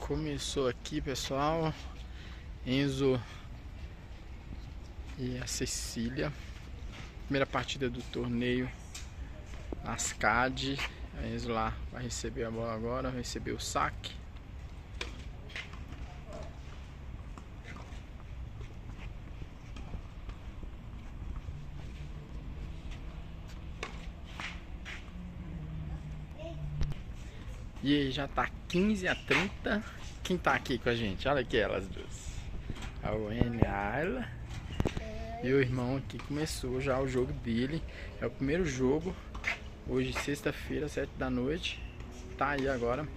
Começou aqui, pessoal. Enzo e a Cecília. Primeira partida do torneio Ascad. A Enzo lá vai receber a bola agora, vai receber o saque. E aí, já tá 15-30. Quem tá aqui com a gente? Olha aqui elas duas. A Wendy e a Ayla. Meu irmão aqui começou já o jogo dele. É o primeiro jogo. Hoje, sexta-feira, 7 da noite. Tá aí agora.